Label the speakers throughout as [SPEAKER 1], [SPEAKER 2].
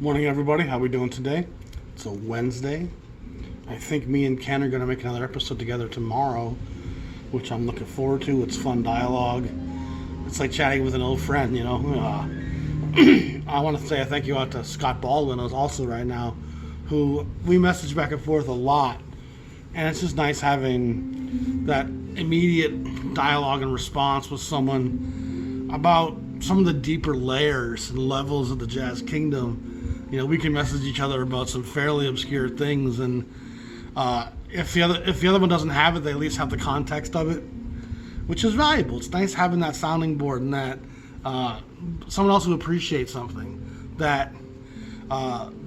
[SPEAKER 1] Morning, everybody. How we doing today? It's a Wednesday. I think me and Ken are going to make another episode together tomorrow, which I'm looking forward to. It's fun dialogue. It's like chatting with an old friend, you know. I want to say a thank you out to Scott Baldwin, who's also right now, who we message back and forth a lot. And it's just nice having that immediate dialogue and response with someone about some of the deeper layers and levels of the jazz kingdom. You know, we can message each other about some fairly obscure things, and if the other one doesn't have it, they at least have the context of it, which is valuable. It's nice having that sounding board and that someone else who appreciates something that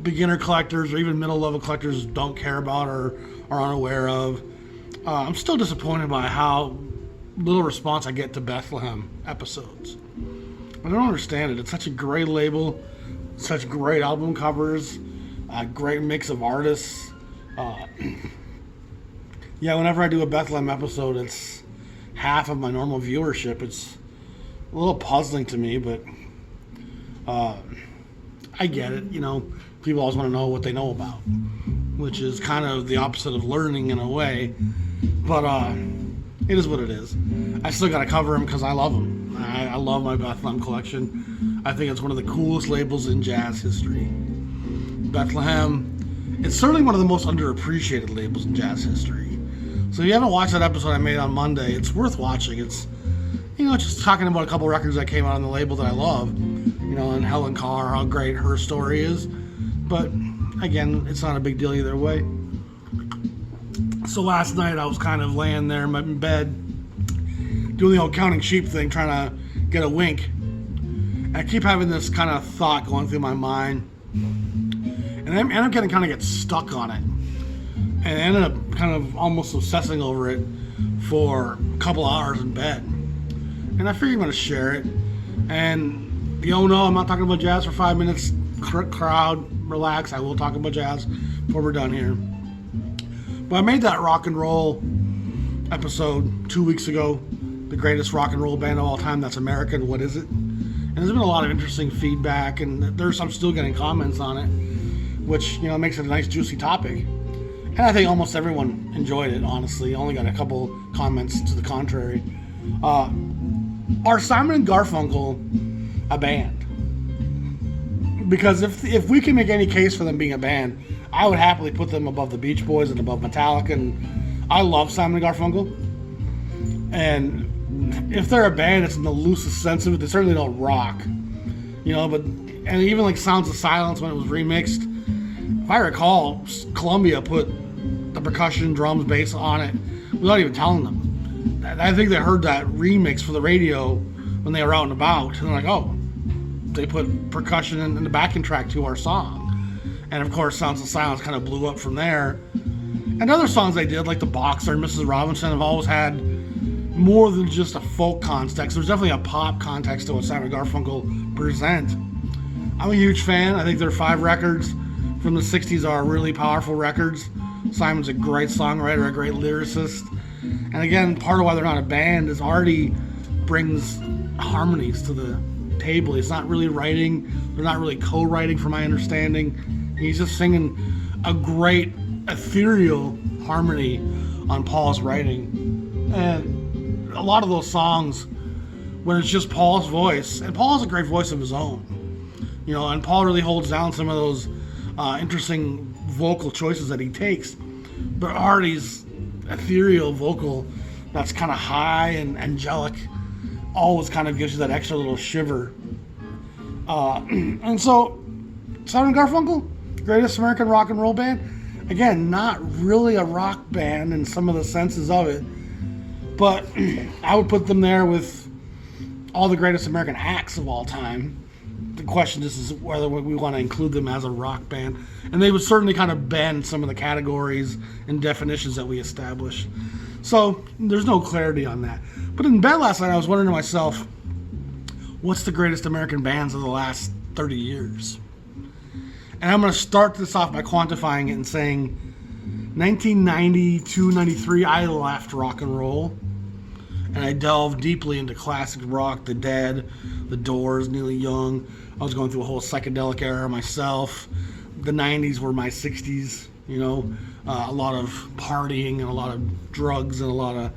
[SPEAKER 1] beginner collectors or even middle level collectors don't care about or are unaware of. I'm still disappointed by how little response I get to Bethlehem episodes. I don't understand it. It's such a great label, such great album covers, a great mix of artists. Whenever I do a Bethlehem episode, it's half of my normal viewership. It's a little puzzling to me, but I get it. You know, people always want to know what they know about, which is kind of the opposite of learning in a way. But it is what it is. I still got to cover them because I love them. I love my Bethlehem collection. I think it's one of the coolest labels in jazz history. Bethlehem, it's certainly one of the most underappreciated labels in jazz history. So if you haven't watched that episode I made on Monday, it's worth watching. It's, you know, just talking about a couple records that came out on the label that I love, you know, and Helen Carr, how great her story is. But again, it's not a big deal either way. So last night I was kind of laying there in my bed, doing the old counting sheep thing, trying to get a wink. And I keep having this kind of thought going through my mind. And I ended up getting stuck on it. And I ended up kind of almost obsessing over it for a couple hours in bed. And I figured I'm going to share it. And no, I'm not talking about jazz for 5 minutes. Crowd, relax. I will talk about jazz before we're done here. But I made that rock and roll episode 2 weeks ago. The greatest rock and roll band of all time that's American. What is it? And there's been a lot of interesting feedback, and I'm still getting comments on it, which, you know, makes it a nice juicy topic. And I think almost everyone enjoyed it, honestly. I only got a couple comments to the contrary. Are Simon and Garfunkel a band? Because if we can make any case for them being a band, I would happily put them above the Beach Boys and above Metallica. And I love Simon and Garfunkel. And if they're a band, it's in the loosest sense of it. They certainly don't rock, you know. And even like Sounds of Silence, when it was remixed, if I recall, Columbia put the percussion, drums, bass on it without even telling them. I think they heard that remix for the radio when they were out and about, and they're like, oh, they put percussion in the backing track to our song. And of course, Sounds of Silence kind of blew up from there. And other songs they did, like The Boxer and Mrs. Robinson, have always had more than just a folk context. There's definitely a pop context to what Simon Garfunkel present. I'm a huge fan. I think their 5 records from the 60s are really powerful records. Simon's a great songwriter, a great lyricist. And again, part of why they're not a band is Artie brings harmonies to the table. He's not really writing. They're not really co-writing, from my understanding. He's just singing a great ethereal harmony on Paul's writing. And a lot of those songs when it's just Paul's voice, and Paul has a great voice of his own, you know, and Paul really holds down some of those interesting vocal choices that he takes. But Artie's ethereal vocal that's kind of high and angelic always kind of gives you that extra little shiver. And so, Simon Garfunkel, greatest American rock and roll band. Again, not really a rock band in some of the senses of it, but I would put them there with all the greatest American acts of all time. The question is whether we want to include them as a rock band. And they would certainly kind of bend some of the categories and definitions that we established. So there's no clarity on that. But in bed last night, I was wondering to myself, what's the greatest American bands of the last 30 years? And I'm going to start this off by quantifying it and saying 1992, 93, I left rock and roll. and I delved deeply into classic rock, The Dead, The Doors, Neil Young. I was going through a whole psychedelic era myself. The 90s were my 60s, a lot of partying and a lot of drugs and a lot of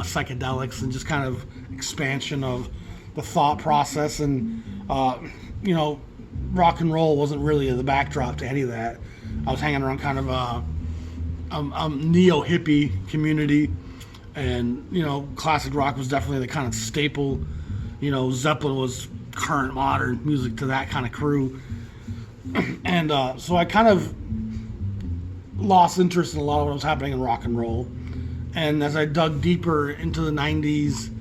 [SPEAKER 1] psychedelics and just kind of expansion of the thought process. And, rock and roll wasn't really the backdrop to any of that. I was hanging around kind of a neo-hippie community, and, classic rock was definitely the kind of staple. Zeppelin was current modern music to that kind of crew. And so I kind of lost interest in a lot of what was happening in rock and roll. And as I dug deeper into the 90s,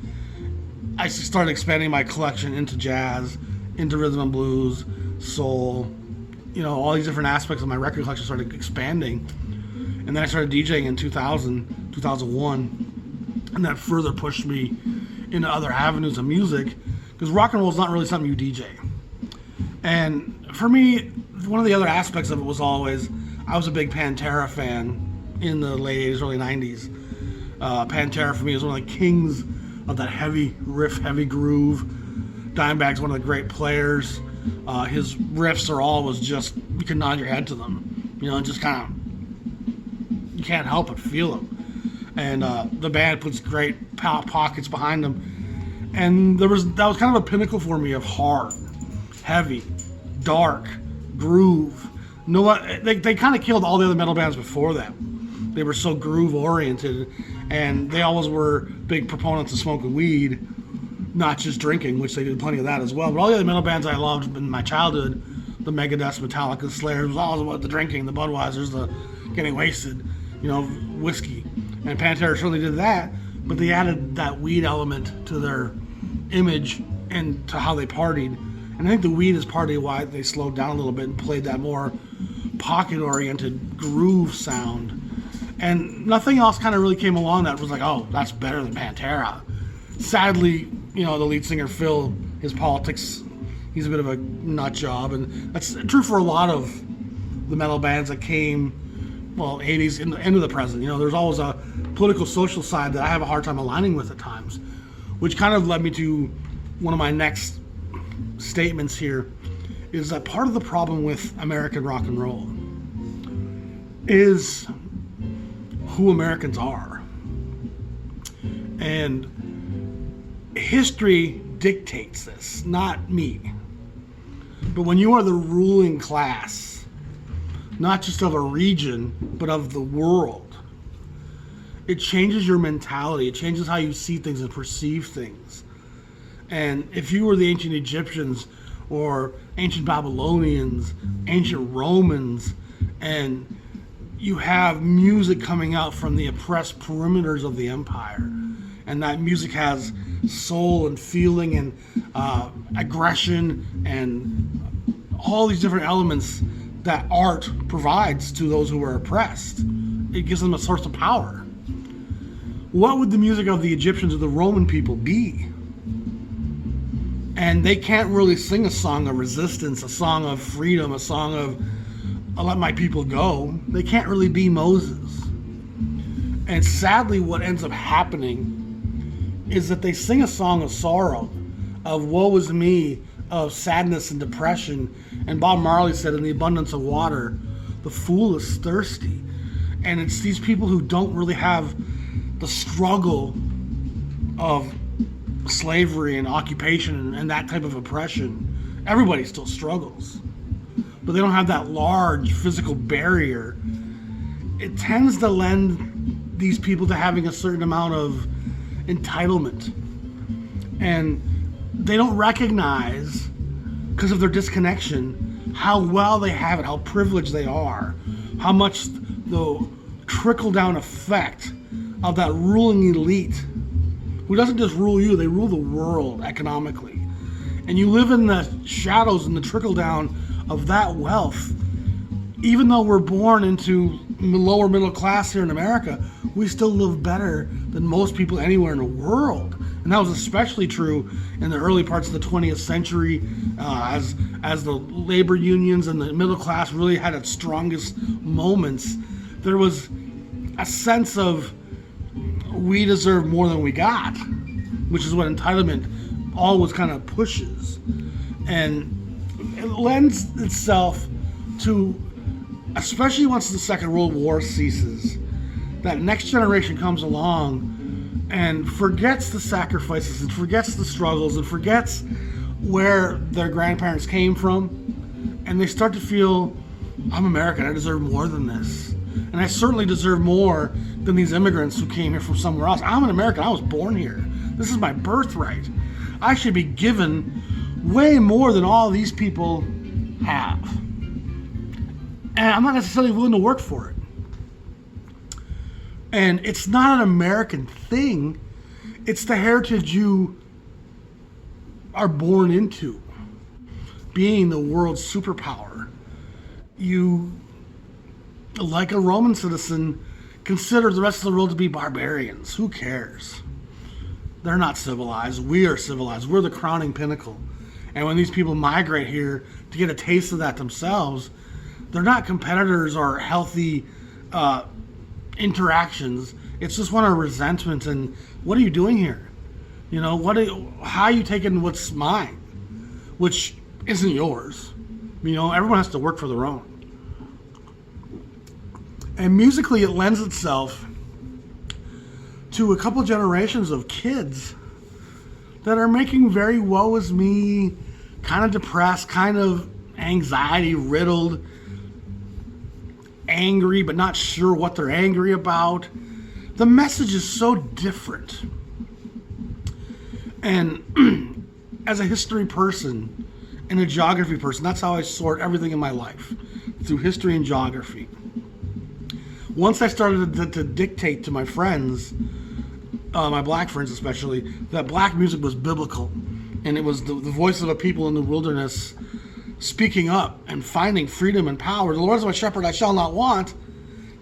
[SPEAKER 1] I started expanding my collection into jazz, into rhythm and blues, soul, all these different aspects of my record collection started expanding. And then I started DJing in 2000, 2001, and that further pushed me into other avenues of music, because rock and roll is not really something you DJ. And for me, one of the other aspects of it was always, I was a big Pantera fan in the late 80s, early 90s. Pantera for me is one of the kings of that heavy riff, heavy groove. Dimebag's one of the great players. His riffs are always just, you can nod your head to them. Just kind of, you can't help but feel them. And the band puts great pockets behind them. And that was kind of a pinnacle for me of hard, heavy, dark, groove. They kind of killed all the other metal bands before them. They were so groove oriented, and they always were big proponents of smoking weed, not just drinking, which they did plenty of that as well. But all the other metal bands I loved in my childhood, the Megadeth, Metallica, Slayer, was always about the drinking, the Budweisers, the getting wasted, whiskey. And Pantera certainly did that, but they added that weed element to their image and to how they partied. And I think the weed is partly why they slowed down a little bit and played that more pocket-oriented groove sound. And nothing else kind of really came along that was like, oh, that's better than Pantera. Sadly, the lead singer, Phil, his politics, he's a bit of a nut job. And that's true for a lot of the metal bands that came, 80s into the present. There's always a political, social side that I have a hard time aligning with at times, which kind of led me to one of my next statements here, is that part of the problem with American rock and roll is who Americans are. And history dictates this, not me. But when you are the ruling class, not just of a region, but of the world, it changes your mentality. It changes how you see things and perceive things. And if you were the ancient Egyptians or ancient Babylonians, ancient Romans, and you have music coming out from the oppressed perimeters of the empire, and that music has soul and feeling and aggression and all these different elements that art provides to those who are oppressed, it gives them a source of power. What would the music of the Egyptians or the Roman people be? And they can't really sing a song of resistance, a song of freedom, a song of "I let my people go." They can't really be Moses. And sadly, what ends up happening is that they sing a song of sorrow, of woe is me, of sadness and depression. And Bob Marley said, in the abundance of water, the fool is thirsty. And it's these people who don't really have the struggle of slavery and occupation and that type of oppression. Everybody still struggles, but they don't have that large physical barrier. It tends to lend these people to having a certain amount of entitlement, and they don't recognize, because of their disconnection, how well they have it, how privileged they are, how much the trickle-down effect of that ruling elite, who doesn't just rule you, they rule the world economically. And you live in the shadows and the trickle-down of that wealth. Even though we're born into lower middle class here in America, we still live better than most people anywhere in the world. And that was especially true in the early parts of the 20th century, as the labor unions and the middle class really had its strongest moments. There was a sense of, we deserve more than we got. which is what entitlement always kind of pushes. And it lends itself to, especially once the Second World War ceases, that next generation comes along and forgets the sacrifices and forgets the struggles and forgets where their grandparents came from, and they start to feel, I'm American, I deserve more than this. And I certainly deserve more than these immigrants who came here from somewhere else. I'm an American, I was born here. This is my birthright. I should be given way more than all these people have. And I'm not necessarily willing to work for it. And it's not an American thing. It's the heritage you are born into. Being the world's superpower. You, like a Roman citizen, consider the rest of the world to be barbarians. Who cares? They're not civilized. We are civilized. We're the crowning pinnacle. And when these people migrate here to get a taste of that themselves, they're not competitors or healthy interactions. It's just one of resentment and what are you doing here? You know, how are you taking what's mine, which isn't yours? You know, everyone has to work for their own. And musically, it lends itself to a couple generations of kids that are making very woe is me, kind of depressed, kind of anxiety riddled, angry but not sure what they're angry about. The message is so different. And as a history person and a geography person, that's how I sort everything in my life, through history and geography. Once I started to dictate to my friends, my black friends especially, that black music was biblical, and it was the voice of a people in the wilderness speaking up and finding freedom and power. The Lord is my shepherd, I shall not want,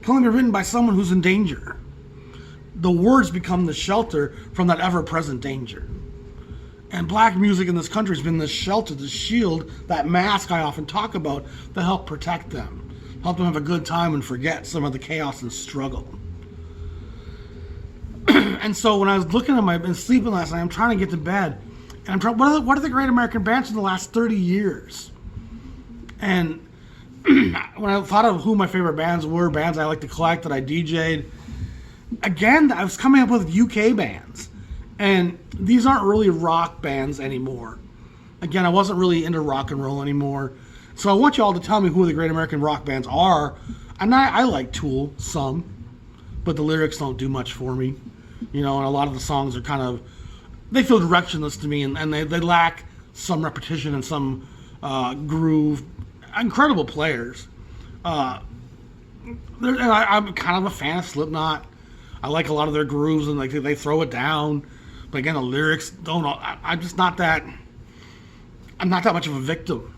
[SPEAKER 1] can only be written by someone who's in danger. The words become the shelter from that ever-present danger. And black music in this country has been the shelter, the shield, that mask I often talk about, to help protect them, help them have a good time and forget some of the chaos and struggle. And so when I was looking at been sleeping last night, I'm trying to get to bed, and I'm trying, what are the great American bands in the last 30 years? And when I thought of who my favorite bands were, bands I like to collect, that I DJ'd, again, I was coming up with UK bands. And these aren't really rock bands anymore. Again, I wasn't really into rock and roll anymore. So I want you all to tell me who the great American rock bands are. And I like Tool, some, but the lyrics don't do much for me. You know, and a lot of the songs are kind of, they feel directionless to me, and they lack some repetition and some groove. Incredible players. I'm kind of a fan of Slipknot. I like a lot of their grooves, and like they throw it down. But again, the lyrics don't. I'm just not that. I'm not that much of a victim.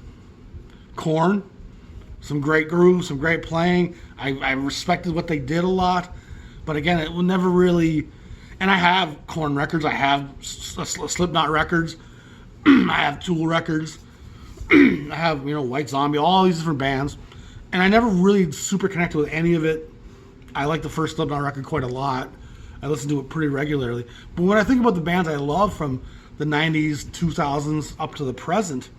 [SPEAKER 1] Korn, some great grooves, some great playing. I respected what they did a lot, but again, it will never really. And I have Korn records. I have Slipknot records. I have Tool records. I have White Zombie, all these different bands, and I never really super connected with any of it. I like the first Slipknot record quite a lot. I listen to it pretty regularly. But when I think about the bands I love from the 90s, 2000s, up to the present,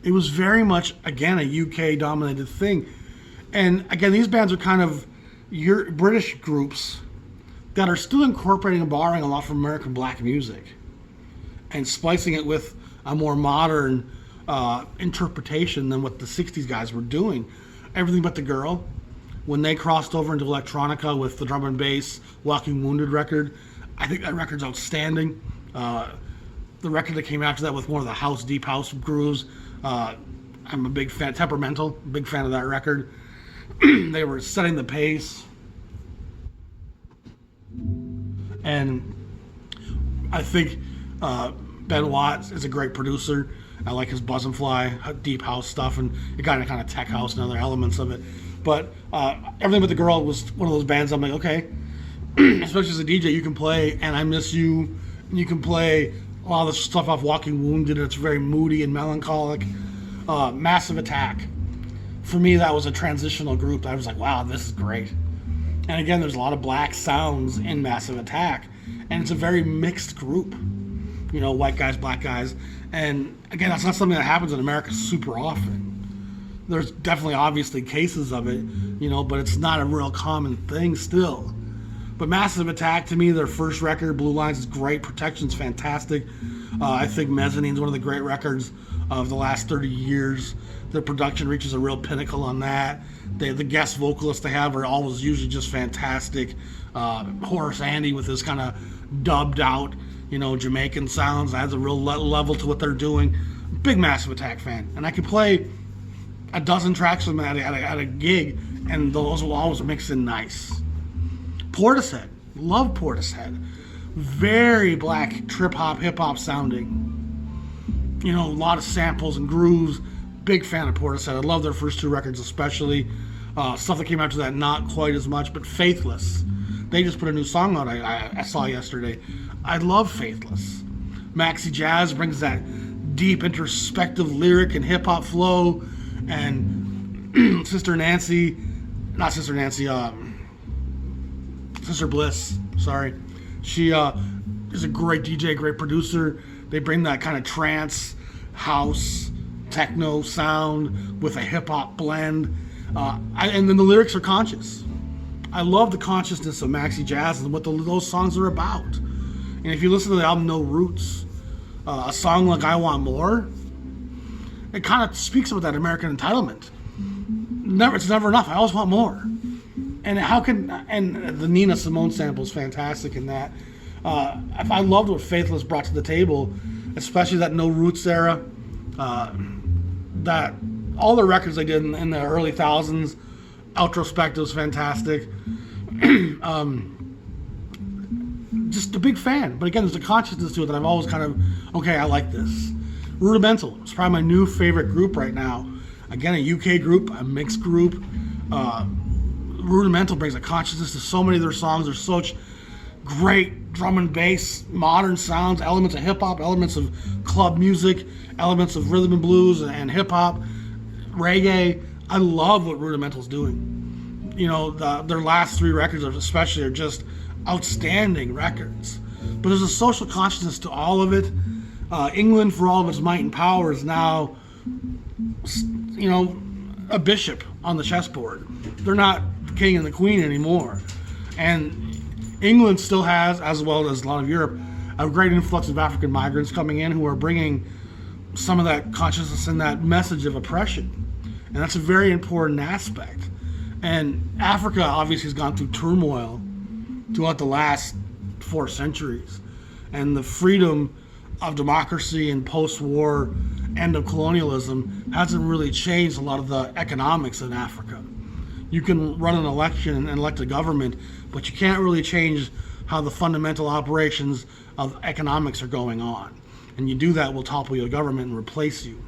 [SPEAKER 1] it was very much, again, a UK-dominated thing. And again, these bands are kind of British groups that are still incorporating and borrowing a lot from American black music and splicing it with a more modern interpretation than what the 60s guys were doing. Everything But the Girl, when they crossed over into electronica with the drum and bass Walking Wounded record, I think that record's outstanding. The record that came after that with more of the house, deep house grooves, I'm a big fan. Temperamental, big fan of that record. They were setting the pace. And I think Ben Watts is a great producer. I like his Buzz and Fly, deep house stuff, and it got into kind of tech house and other elements of it. But Everything But the Girl was one of those bands I'm like, okay, especially as a DJ, you can play And I Miss You, and you can play a lot of the stuff off Walking Wounded, and it's very moody and melancholic. Massive Attack. For me, that was a transitional group. I was like, wow, this is great. And again, there's a lot of black sounds in Massive Attack. and it's a very mixed group. White guys, black guys, and again, that's not something that happens in America super often. There's definitely obviously cases of it, but it's not a real common thing still. But Massive Attack, to me, their first record, Blue Lines, is great. Protection's fantastic. I think Mezzanine's one of the great records of the last 30 years. Their production reaches a real pinnacle on that. The guest vocalists they have are always usually just fantastic. Horace Andy with his kind of dubbed out, Jamaican sounds adds a real level to what they're doing. Big Massive Attack fan. And I could play a dozen tracks from them at a gig, and those will always mix in nice. Portishead. Love Portishead. Very black trip-hop, hip-hop sounding. A lot of samples and grooves. Big fan of Portishead. I love their first two records especially. Stuff that came after that, not quite as much, but Faithless. They just put a new song out I saw yesterday. I love Faithless. Maxi Jazz brings that deep, introspective lyric and hip-hop flow. And Sister Bliss, sorry. She is a great DJ, great producer. They bring that kind of trance, house, techno sound with a hip-hop blend. And then the lyrics are conscious. I love the consciousness of Maxi Jazz and what those songs are about. And if you listen to the album No Roots, a song like I Want More, it kind of speaks about that American entitlement. It's never enough. I always want more. And and the Nina Simone sample is fantastic in that. I loved what Faithless brought to the table, especially that No Roots era. That all the records they did in the early thousands, Outrospect was fantastic. Just a big fan. But again, there's a consciousness to it that I've always kind of, okay, I like this. Rudimental. It's probably my new favorite group right now. Again, a UK group, a mixed group. Rudimental brings a consciousness to so many of their songs. There's such great drum and bass, modern sounds, elements of hip-hop, elements of club music, elements of rhythm and blues and hip-hop, reggae. I love what Rudimental's doing. Their last three records especially are just outstanding records. But there's a social consciousness to all of it. England, for all of its might and power, is now, a bishop on the chessboard. They're not the king and the queen anymore. And England still has, as well as a lot of Europe, a great influx of African migrants coming in who are bringing some of that consciousness and that message of oppression. And that's a very important aspect. And Africa obviously has gone through turmoil throughout the last 4 centuries. And the freedom of democracy and post-war end of colonialism hasn't really changed a lot of the economics in Africa. You can run an election and elect a government, but you can't really change how the fundamental operations of economics are going on. And you do that, will topple your government and replace you.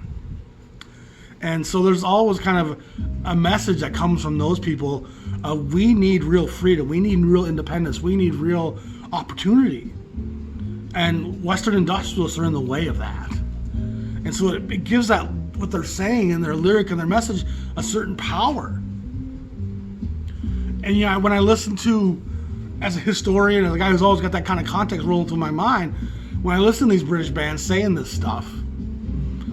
[SPEAKER 1] And so there's always kind of a message that comes from those people. We need real freedom. We need real independence. We need real opportunity. And Western industrialists are in the way of that. And so it gives that, what they're saying in their lyric and their message, a certain power. And when I listen to, as a historian, as a guy who's always got that kind of context rolling through my mind, when I listen to these British bands saying this stuff,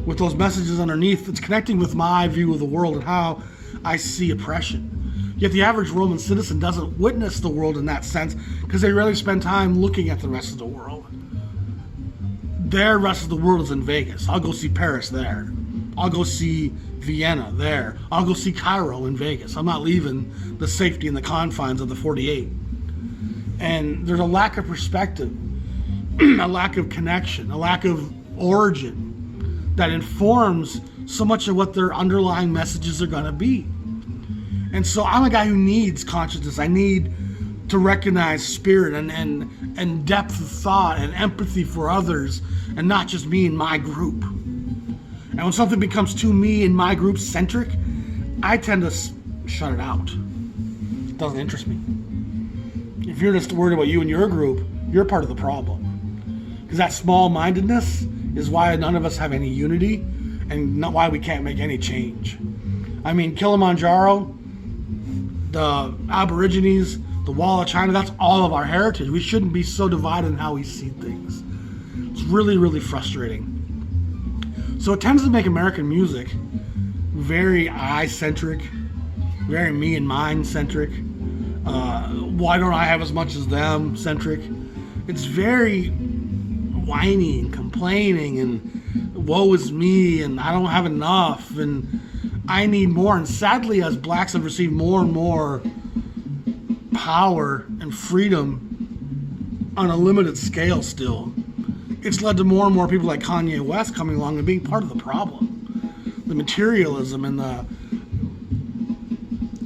[SPEAKER 1] with those messages underneath, it's connecting with my view of the world and how I see oppression. Yet the average Roman citizen doesn't witness the world in that sense because they rarely spend time looking at the rest of the world. Their rest of the world is in Vegas. I'll go see Paris there. I'll go see Vienna there. I'll go see Cairo in Vegas. I'm not leaving the safety and the confines of the 48. And there's a lack of perspective, a lack of connection, a lack of origin that informs so much of what their underlying messages are going to be. And so I'm a guy who needs consciousness. I need to recognize spirit and depth of thought and empathy for others and not just me and my group. And when something becomes too me and my group centric, I tend to shut it out. It doesn't interest me. If you're just worried about you and your group, you're part of the problem. Because that small-mindedness is why none of us have any unity and not why we can't make any change. I mean, Kilimanjaro, the Aborigines the Wall of China, that's all of our heritage. We shouldn't be so divided in how we see things. It's really, really frustrating. So it tends to make American music very I-centric, very me and mine-centric. Why don't I have as much as them centric? It's very whiny and complaining and woe is me and I don't have enough and I need more. And sadly, as blacks have received more and more power and freedom on a limited scale still, it's led to more and more people like Kanye West coming along and being part of the problem. The materialism and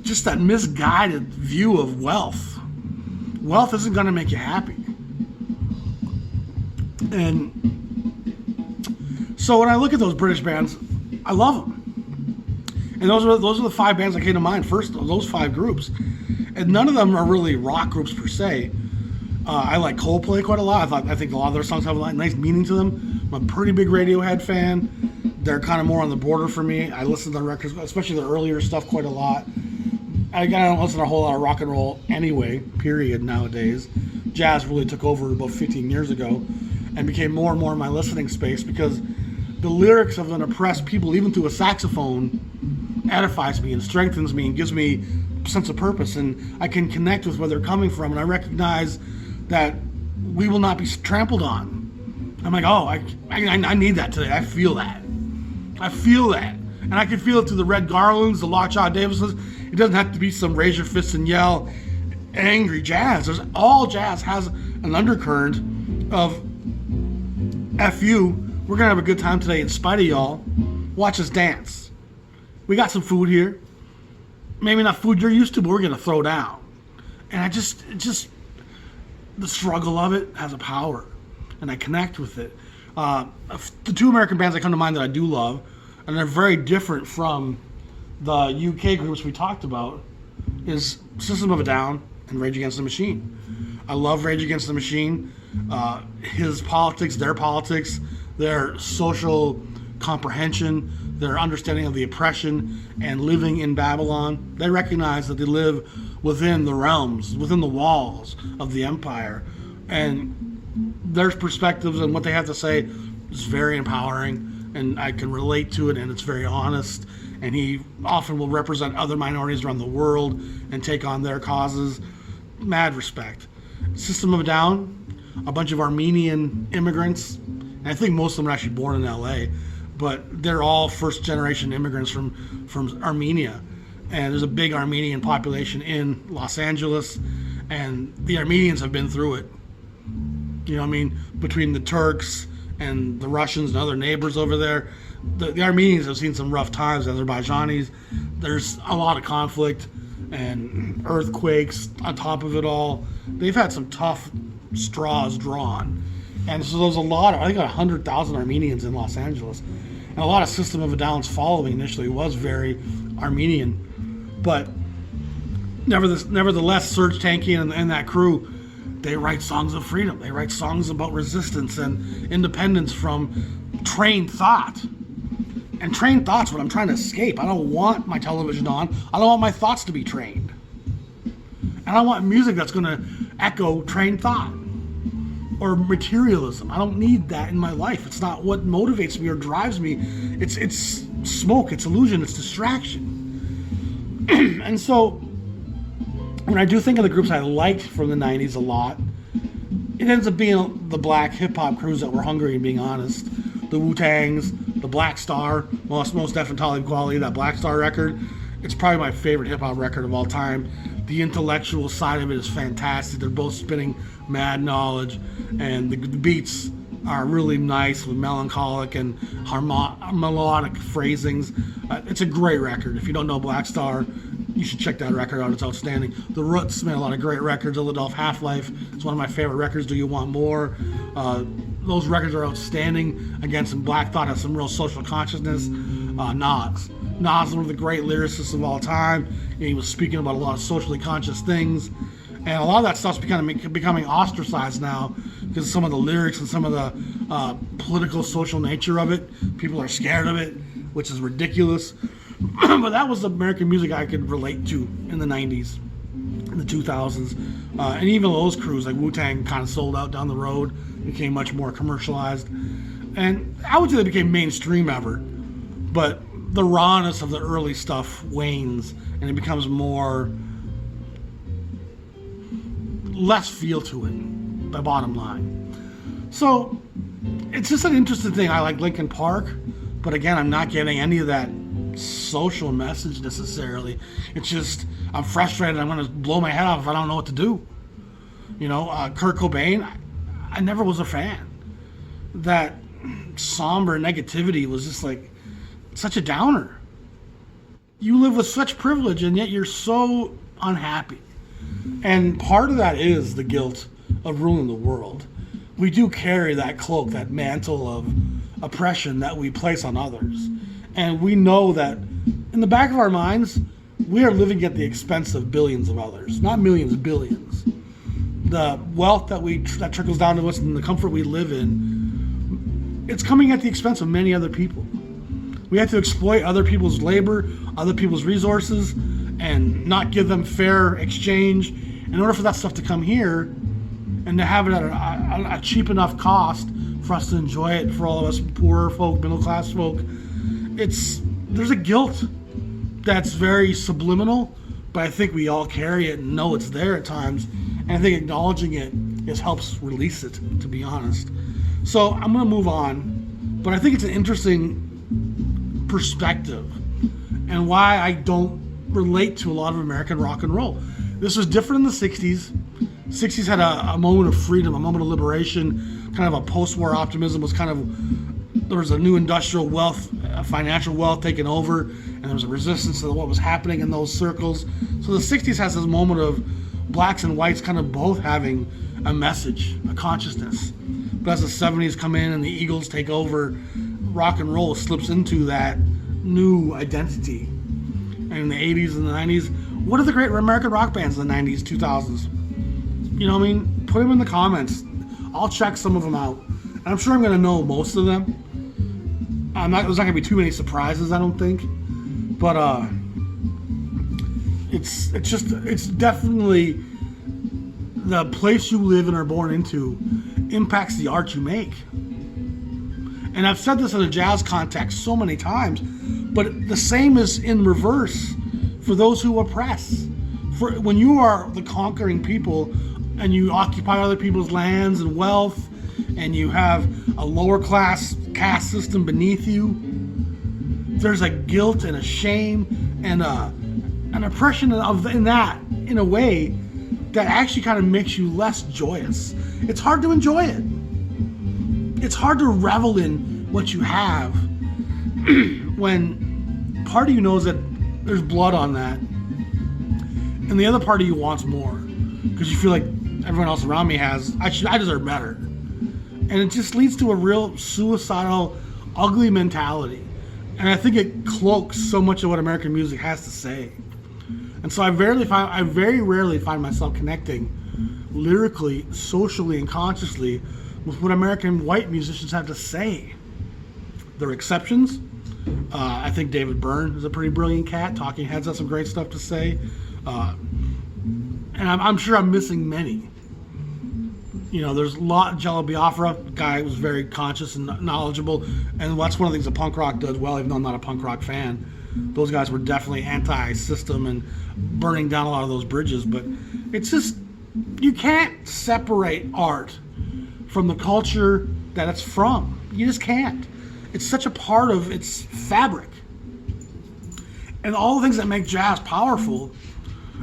[SPEAKER 1] just that misguided view of wealth. Wealth isn't going to make you happy. And so when I look at those British bands, I love them. And those are the 5 bands that came to mind first, those 5 groups. And none of them are really rock groups per se. I like Coldplay quite a lot. I think a lot of their songs have a nice meaning to them. I'm a pretty big Radiohead fan. They're kind of more on the border for me. I listen to their records, especially their earlier stuff, quite a lot. I don't listen to a whole lot of rock and roll anyway, period, nowadays. Jazz really took over about 15 years ago and became more and more in my listening space because the lyrics of an oppressed people, even through a saxophone, edifies me and strengthens me and gives me a sense of purpose. And I can connect with where they're coming from. And I recognize that we will not be trampled on. I'm like, oh, I need that today. I feel that. I feel that. And I can feel it through the Red Garlands, the Lockjaw Davises. It doesn't have to be some raise your fists and yell angry jazz. All jazz has an undercurrent of F you, we're going to have a good time today in spite of y'all. Watch us dance. We got some food here. Maybe not food you're used to, but we're going to throw down. And the struggle of it has a power. And I connect with it. The 2 American bands that come to mind that I do love, and they're very different from the UK groups we talked about, is System of a Down and Rage Against the Machine. I love Rage Against the Machine. His politics, their social comprehension, their understanding of the oppression and living in Babylon. They recognize that they live within the realms, within the walls of the empire. And their perspectives and what they have to say is very empowering. And I can relate to it, and it's very honest. And he often will represent other minorities around the world and take on their causes. Mad respect. System of a Down, a bunch of Armenian immigrants. And I think most of them are actually born in LA, but they're all first-generation immigrants from Armenia. And there's a big Armenian population in Los Angeles, and the Armenians have been through it. You know what I mean? Between the Turks and the Russians and other neighbors over there, the Armenians have seen some rough times. Azerbaijanis, there's a lot of conflict and earthquakes on top of it all. They've had some tough straws drawn. And so there's I think 100,000 Armenians in Los Angeles. And a lot of System of a Down's following initially was very Armenian. But nevertheless, Serge Tankian and that crew, they write songs of freedom. They write songs about resistance and independence from trained thought. And trained thought's what I'm trying to escape. I don't want my television on. I don't want my thoughts to be trained. And I want music that's going to echo trained thought or materialism. I don't need that in my life. It's not what motivates me or drives me. It's smoke, it's illusion, it's distraction. And so when I do think of the groups I liked from the 90s a lot, it ends up being the black hip-hop crews that were hungry and being honest. The Wu-Tangs, the Black Star, Most Def and Talib Kweli, that Black Star record. It's probably my favorite hip-hop record of all time. The intellectual side of it is fantastic. They're both spinning mad knowledge, and the beats are really nice with melancholic and melodic phrasings. It's a great record. If you don't know Black Star, you should check that record out. It's outstanding. The Roots made a lot of great records. Illadolf Half-Life is one of my favorite records. Do You Want More? Those records are outstanding. Again, some Black Thought has some real social consciousness. Nas is one of the great lyricists of all time. He was speaking about a lot of socially conscious things. And a lot of that stuff's becoming ostracized now because of some of the lyrics and some of the political, social nature of it. People are scared of it, which is ridiculous. But that was the American music I could relate to in the 90s. in the 2000s. And even those crews, like Wu-Tang, kind of sold out down the road, became much more commercialized. And I would say they became mainstream ever. But the rawness of the early stuff wanes, and it becomes less feel to it, the bottom line. So it's just an interesting thing. I like Linkin Park, but again, I'm not getting any of that social message necessarily. It's just, I'm frustrated. I'm going to blow my head off if I don't know what to do. Kurt Cobain, I never was a fan. That somber negativity was just like such a downer. You live with such privilege and yet you're so unhappy. And part of that is the guilt of ruling the world. We do carry that cloak, that mantle of oppression that we place on others. And we know that in the back of our minds, we are living at the expense of billions of others. Not millions, billions. The wealth that trickles down to us and the comfort we live in, it's coming at the expense of many other people. We have to exploit other people's labor, other people's resources, and not give them fair exchange in order for that stuff to come here and to have it at a cheap enough cost for us to enjoy it, for all of us poorer folk, middle class folk. There's a guilt that's very subliminal, but I think we all carry it and know it's there at times. And I think acknowledging it just helps release it, to be honest. So I'm going to move on, but I think it's an interesting perspective and why I don't relate to a lot of American rock and roll. This was different in the 60s. 60s had a moment of freedom, a moment of liberation, kind of a post-war optimism there was a new industrial wealth, financial wealth taking over, and there was a resistance to what was happening in those circles. So the 60s has this moment of blacks and whites kind of both having a message, a consciousness. But as the 70s come in and the Eagles take over, rock and roll slips into that new identity. And in the 80s and the 90s, what are the great American rock bands in the 90s, 2000s? Put them in the comments. I'll check some of them out. And I'm sure I'm going to know most of them. There's not going to be too many surprises, I don't think. But it's definitely the place you live and are born into impacts the art you make. And I've said this in a jazz context so many times, but the same is in reverse for those who oppress. When you are the conquering people and you occupy other people's lands and wealth, and you have a lower class caste system beneath you, there's a guilt and a shame and an oppression in a way that actually kind of makes you less joyous. It's hard to enjoy it. It's hard to revel in what you have when part of you knows that there's blood on that, and the other part of you wants more because you feel like everyone else around me has. I deserve better. And it just leads to a real suicidal, ugly mentality. And I think it cloaks so much of what American music has to say. And so I very rarely find myself connecting lyrically, socially, and consciously with what American white musicians have to say. There are exceptions. I think David Byrne is a pretty brilliant cat. Talking Heads has some great stuff to say. And I'm sure I'm missing many. There's a lot. Jello Biafra, guy was very conscious and knowledgeable, and that's one of the things that punk rock does well, even though I'm not a punk rock fan. Those guys were definitely anti-system and burning down a lot of those bridges, but it's just, you can't separate art from the culture that it's from. You just can't. It's such a part of its fabric. And all the things that make jazz powerful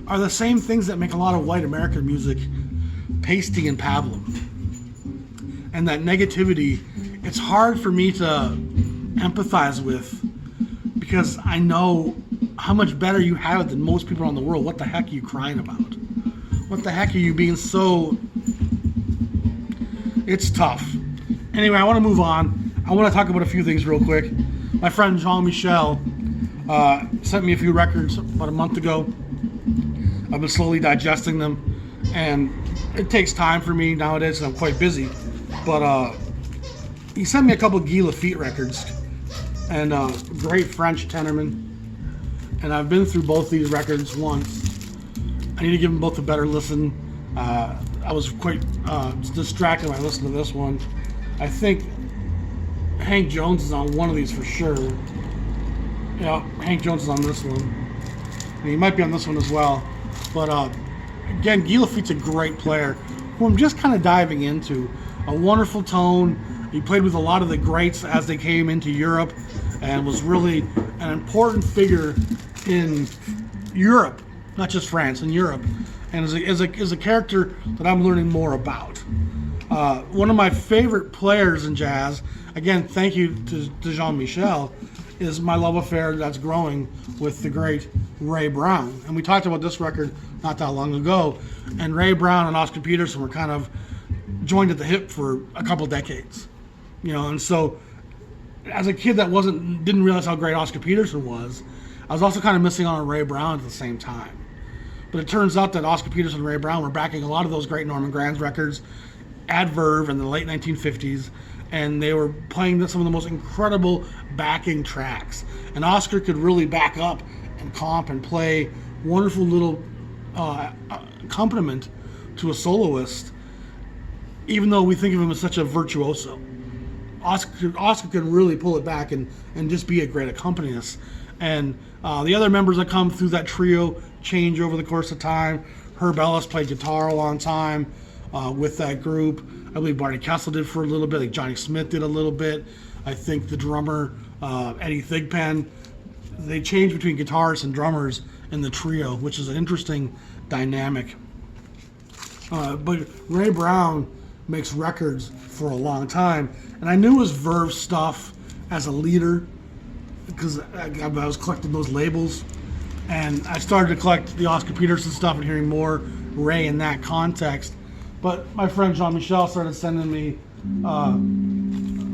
[SPEAKER 1] are the same things that make a lot of white American music pasty and pablum. And that negativity, it's hard for me to empathize with because I know how much better you have it than most people around the world. What the heck are you crying about? What the heck are you being so... It's tough. Anyway, I want to move on. I want to talk about a few things real quick. My friend Jean-Michel sent me a few records about a month ago. I've been slowly digesting them, and it takes time for me nowadays and I'm quite busy. But he sent me a couple of Guy Laffitte records and great French tenorman. And I've been through both these records once. I need to give them both a better listen. I was quite distracted when I listened to this one. I think Hank Jones is on one of these for sure. Yeah, Hank Jones is on this one. And he might be on this one as well. But again, Guy Lafitte's a great player who I'm just kind of diving into. A wonderful tone. He played with a lot of the greats as they came into Europe and was really an important figure in Europe, not just France, in Europe. And is a character that I'm learning more about. One of my favorite players in jazz, again, thank you to Jean-Michel, is my love affair that's growing with the great Ray Brown. And we talked about this record not that long ago. And Ray Brown and Oscar Peterson were kind of joined at the hip for a couple decades. And so as a kid that didn't realize how great Oscar Peterson was, I was also kind of missing out on Ray Brown at the same time. But it turns out that Oscar Peterson and Ray Brown were backing a lot of those great Norman Granz records at Verve in the late 1950s, and they were playing some of the most incredible backing tracks. And Oscar could really back up and comp and play wonderful little accompaniment to a soloist, even though we think of him as such a virtuoso. Oscar could really pull it back and just be a great accompanist. And the other members that come through that trio change over the course of time. Herb Ellis played guitar a long time with that group. I believe Barney Kessel did for a little bit. I think Johnny Smith did a little bit. I think the drummer, Eddie Thigpen, they change between guitarists and drummers in the trio, which is an interesting dynamic. But Ray Brown makes records for a long time. And I knew his Verve stuff as a leader because I was collecting those labels. And I started to collect the Oscar Peterson stuff and hearing more Ray in that context. But my friend Jean-Michel started sending me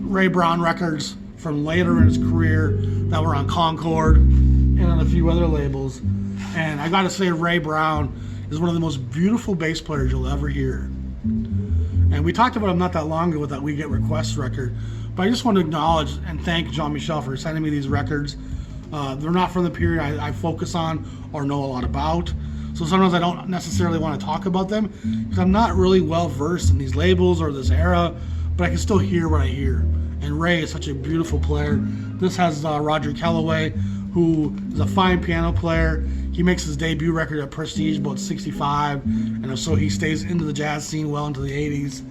[SPEAKER 1] Ray Brown records from later in his career that were on Concord and on a few other labels. And I got to say, Ray Brown is one of the most beautiful bass players you'll ever hear. And we talked about him not that long ago with that We Get Requests record. But I just want to acknowledge and thank Jean-Michel for sending me these records. They're not from the period I focus on or know a lot about. So sometimes I don't necessarily want to talk about them because I'm not really well versed in these labels or this era, but I can still hear what I hear. And Ray is such a beautiful player. This has Roger Kellaway, who is a fine piano player. He makes his debut record at Prestige about 65, and so he stays into the jazz scene well into the 80s.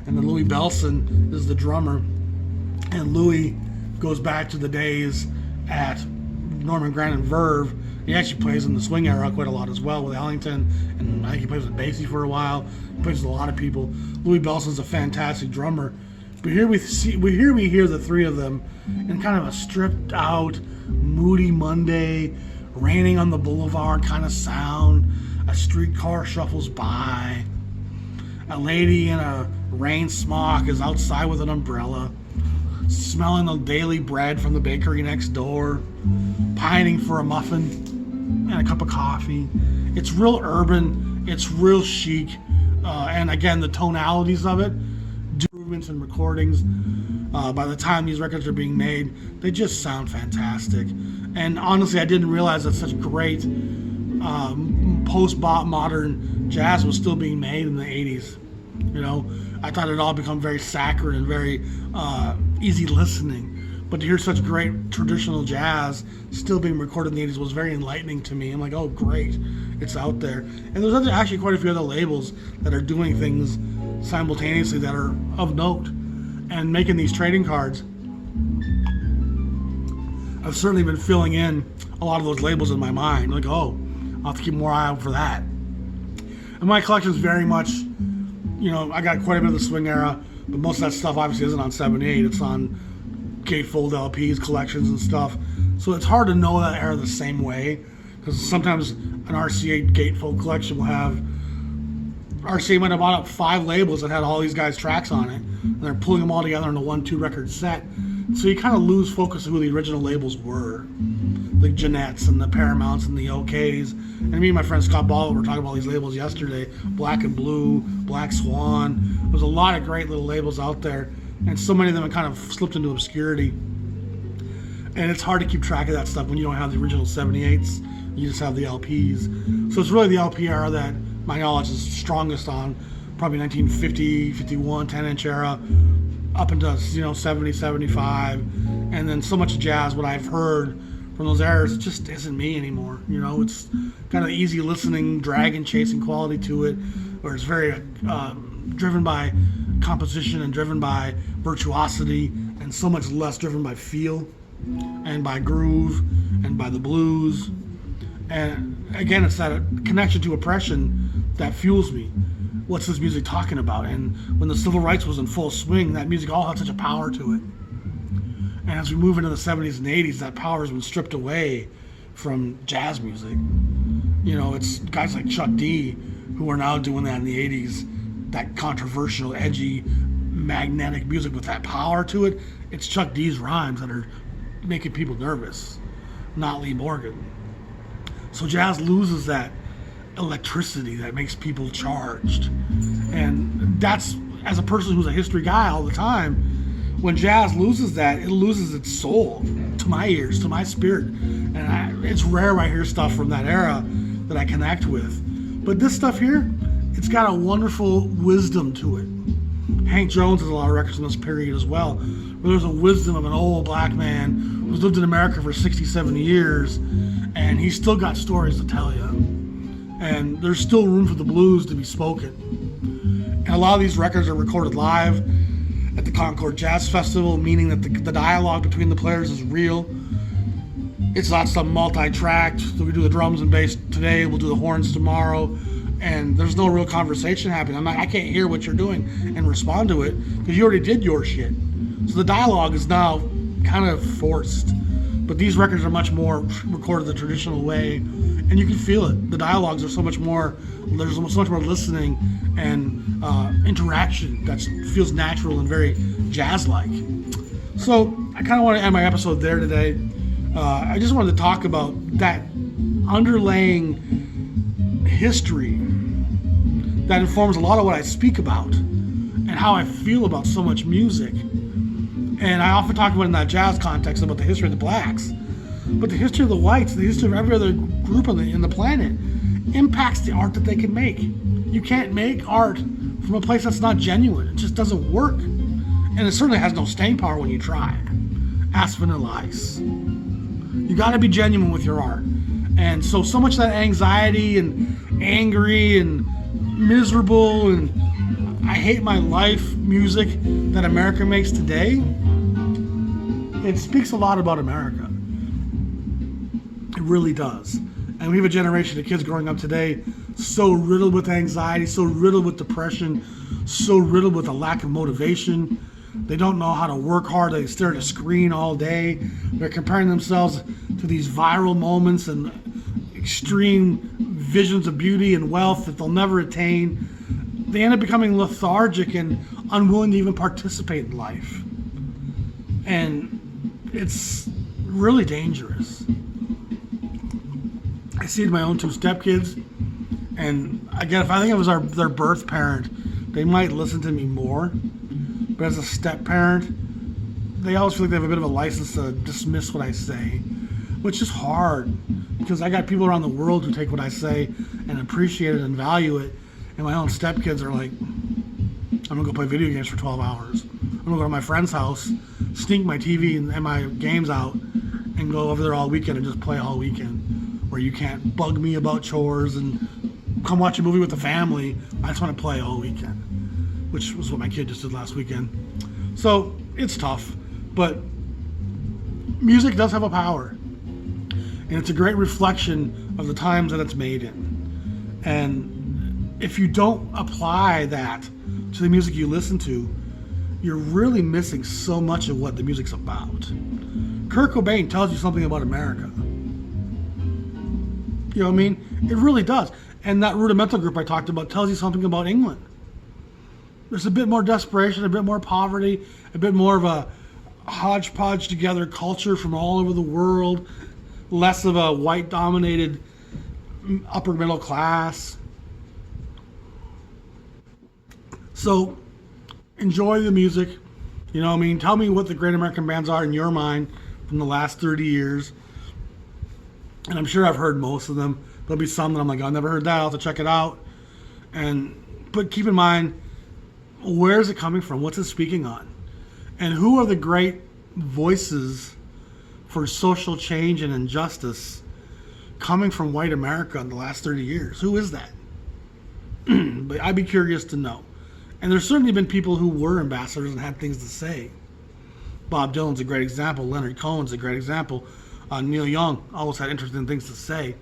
[SPEAKER 1] And then Louis Belson is the drummer. And Louis goes back to the days at Norman Granz and Verve. He actually plays in the swing era quite a lot as well with Ellington, and I think he plays with Basie for a while. He plays with a lot of people. Louis Belson's a fantastic drummer. But here we hear the three of them in kind of a stripped out, moody Monday, raining on the boulevard kind of sound. A streetcar shuffles by. A lady in a rain smock is outside with an umbrella, smelling the daily bread from the bakery next door, pining for a muffin and a cup of coffee. It's real urban, it's real chic, and again, the tonalities of it, improvements and recordings, by the time these records are being made, they just sound fantastic. And honestly, I didn't realize that such great post-bop modern jazz was still being made in the 80s. I thought it all become very saccharine and very easy listening. But to hear such great traditional jazz still being recorded in the 80s was very enlightening to me. I'm like, oh, great, it's out there. And there's actually quite a few other labels that are doing things simultaneously that are of note and making these trading cards. I've certainly been filling in a lot of those labels in my mind. Like, oh, I'll have to keep more eye out for that. And my collection is very much, I got quite a bit of the swing era, but most of that stuff obviously isn't on 78. It's on gatefold LPs, collections and stuff. So it's hard to know that era the same way, because sometimes an RCA gatefold collection will have, RCA might have bought up 5 labels that had all these guys' tracks on it, and they're pulling them all together in a 1-2 record set. So you kind of lose focus of who the original labels were. The Jeanettes and the Paramounts and the OKs. And me and my friend Scott Ball were talking about these labels yesterday. Black and Blue, Black Swan. There's a lot of great little labels out there, and so many of them have kind of slipped into obscurity. And it's hard to keep track of that stuff when you don't have the original 78s, You just have the LPs. So it's really the LP era that my knowledge is strongest on, probably 1950, 51, 10-inch era, up into 70, 75, and then so much jazz. What I've heard from those eras just isn't me anymore. It's got an easy listening, dragon chasing quality to it, or it's very driven by composition and driven by virtuosity, and so much less driven by feel and by groove and by the blues. And again, it's that connection to oppression that fuels me. What's this music talking about? And when the civil rights was in full swing, that music all had such a power to it. And as we move into the 70s and 80s, that power has been stripped away from jazz music. It's guys like Chuck D who are now doing that in the 80s, that controversial, edgy, magnetic music with that power to it. It's Chuck D's rhymes that are making people nervous, not Lee Morgan. So jazz loses that electricity that makes people charged. And that's, as a person who's a history guy all the time, when jazz loses that, it loses its soul to my ears, to my spirit. And it's rare I hear stuff from that era that I connect with. But this stuff here, it's got a wonderful wisdom to it. Hank Jones has a lot of records from this period as well, where there's a wisdom of an old black man who's lived in America for 60, 70 years, and he's still got stories to tell you. And there's still room for the blues to be spoken. And a lot of these records are recorded live at the Concord Jazz Festival, meaning that the dialogue between the players is real. It's not some multi-tracked, so we do the drums and bass today, we'll do the horns tomorrow, and there's no real conversation happening. I can't hear what you're doing and respond to it because you already did your shit. So the dialogue is now kind of forced. But these records are much more recorded the traditional way, and you can feel it. The dialogues are so much more, there's so much more listening and interaction that feels natural and very jazz-like. So I kind of want to end my episode there today. I just wanted to talk about that underlaying history that informs a lot of what I speak about and how I feel about so much music. And I often talk about in that jazz context about the history of the blacks, but the history of the whites, the history of every other group in the planet impacts the art that they can make. You can't make art from a place that's not genuine. It just doesn't work. And it certainly has no staying power when you try. Ask Vanilla Ice. You got to be genuine with your art. And so much of that anxiety and angry and miserable and I hate my life music that America makes today, it speaks a lot about America. It really does. And we have a generation of kids growing up today so riddled with anxiety, so riddled with depression, so riddled with a lack of motivation. They don't know how to work hard. They stare at a screen all day. They're comparing themselves to these viral moments and extreme visions of beauty and wealth that they'll never attain. They end up becoming lethargic and unwilling to even participate in life. And it's really dangerous. I see it in my own two stepkids. And again, if I think I was their birth parent, they might listen to me more. But as a step parent, they always feel like they have a bit of a license to dismiss what I say, which is hard because I got people around the world who take what I say and appreciate it and value it. And my own stepkids are like, I'm gonna go play video games for 12 hours. I'm gonna go to my friend's house, sneak my TV and my games out, and go over there all weekend and just play all weekend. Where you can't bug me about chores and come watch a movie with the family. I just want to play all weekend, which was what my kid just did last weekend. So it's tough, but music does have a power, and it's a great reflection of the times that it's made in. And if you don't apply that to the music you listen to, you're really missing so much of what the music's about. Kurt Cobain tells you something about America. You know what I mean? It really does. And that rudimental group I talked about tells you something about England. There's a bit more desperation, a bit more poverty, a bit more of a hodgepodge together culture from all over the world, less of a white-dominated upper middle class. So enjoy the music. You know what I mean? Tell me what the great American bands are in your mind from the last 30 years. And I'm sure I've heard most of them. There'll be some that I'm like, I never heard that. I'll have to check it out. But keep in mind, where is it coming from? What's it speaking on? And who are the great voices for social change and injustice coming from white America in the last 30 years? Who is that? But I'd be curious to know. And there's certainly been people who were ambassadors and had things to say. Bob Dylan's a great example. Leonard Cohen's a great example. Neil Young always had interesting things to say.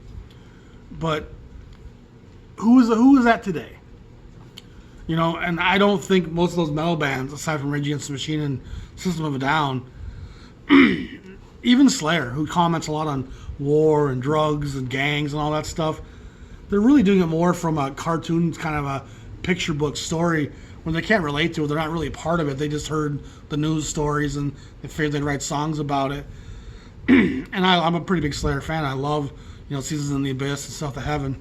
[SPEAKER 1] But who is that today? You know, and I don't think most of those metal bands, aside from Rage Against the Machine and System of a Down, even Slayer, who comments a lot on war and drugs and gangs and all that stuff, they're really doing it more from a cartoon, kind of a picture book story when they can't relate to it. They're not really a part of it. They just heard the news stories and they figured they'd write songs about it. And I'm a pretty big Slayer fan. I love, Seasons in the Abyss and South of Heaven.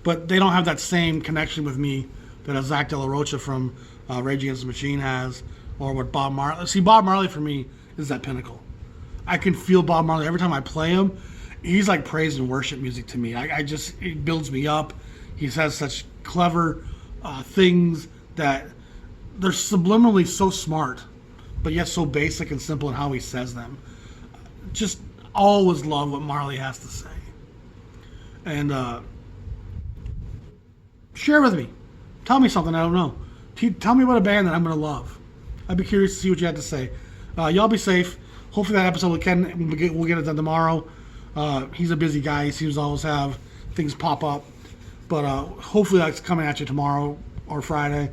[SPEAKER 1] But they don't have that same connection with me that a Zach De La Rocha from Rage Against the Machine has, or what Bob Marley. See, Bob Marley for me is that pinnacle. I can feel Bob Marley every time I play him. He's like praise and worship music to me. It builds me up. He says such clever things that they're subliminally so smart, but yet so basic and simple in how he says them. Just always love what Marley has to say. And share with me. Tell me something I don't know. Tell me about a band that I'm going to love. I'd be curious to see what you had to say. Y'all be safe. Hopefully that episode we'll get it done tomorrow. He's a busy guy. He seems to always have things pop up. But hopefully that's coming at you tomorrow or Friday.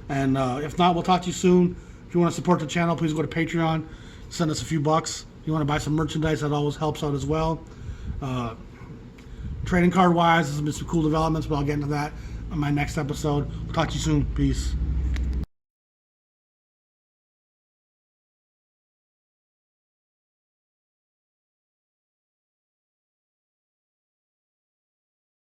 [SPEAKER 1] And if not, we'll talk to you soon. If you want to support the channel, please go to Patreon. Send us a few bucks. If you want to buy some merchandise, that always helps out as well. Trading card wise, there's been some cool developments, but I'll get into that on my next episode. We'll talk to you soon. Peace.